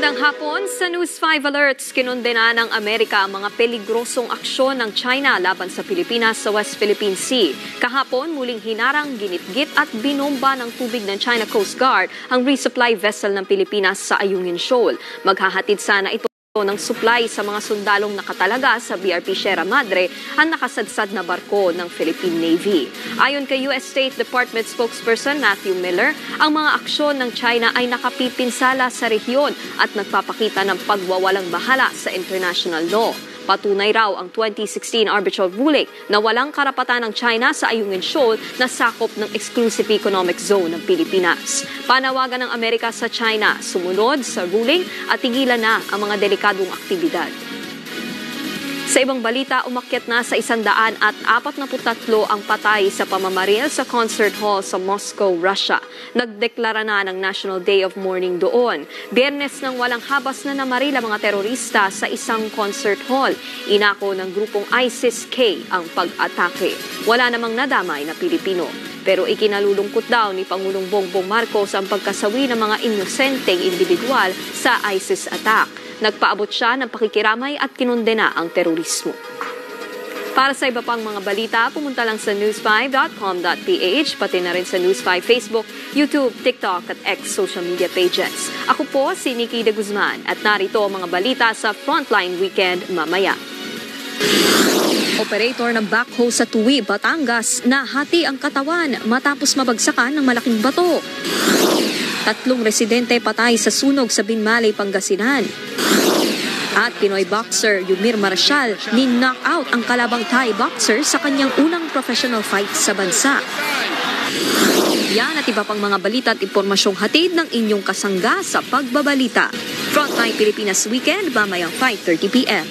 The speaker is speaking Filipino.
Magandang hapon. Sa News 5 Alerts, kinondena ng Amerika ang mga peligrosong aksyon ng China laban sa Pilipinas sa West Philippine Sea. Kahapon, muling hinarang, ginitgit at binomba ng tubig ng China Coast Guard ang resupply vessel ng Pilipinas sa Ayungin Shoal. Maghahatid sana ito ng supply sa mga sundalong nakatalaga sa BRP Sierra Madre ang nakasadsad na barko ng Philippine Navy. Ayon kay US State Department spokesperson Matthew Miller, ang mga aksyon ng China ay nakapipinsala sa rehiyon at nagpapakita ng pagwawalang bahala sa international law. Patunay raw ang 2016 arbitral ruling na walang karapatan ng China sa Ayungin Shoal na sakop ng exclusive economic zone ng Pilipinas. Panawagan ng Amerika sa China, sumunod sa ruling at tigilan na ang mga delikadong aktibidad. Sa ibang balita, umakyat na sa 143 ang patay sa pamamaril sa concert hall sa Moscow, Russia. Nagdeklara na ng National Day of Mourning doon. Biyernes nang walang habas na namaril ang mga terorista sa isang concert hall. Inako ng grupong ISIS-K ang pag-atake. Wala namang nadamay na Pilipino. Pero ikinalulungkot daw ni Pangulong Bongbong Marcos ang pagkasawi ng mga inosenteng individual sa ISIS attack. Nagpaabot siya ng pakikiramay at kinondena ang terorismo. Para sa iba pang mga balita, pumunta lang sa news5.com.ph, pati na rin sa News5 Facebook, YouTube, TikTok at X social media pages. Ako po si Nikki de Guzman at narito ang mga balita sa Frontline Weekend mamaya. Operator ng backhoe sa Tuwi, Batangas, nahati ang katawan matapos mabagsakan ng malaking bato. 3 residente patay sa sunog sa Binmalay, Pangasinan. At Pinoy boxer Yumir Marcial ni-knockout ang kalabang Thai boxer sa kanyang unang professional fight sa bansa. Yan at iba pang mga balita at impormasyong hatid ng inyong kasangga sa pagbabalita. Frontline Pilipinas Weekend, mamayang 5:30 p.m.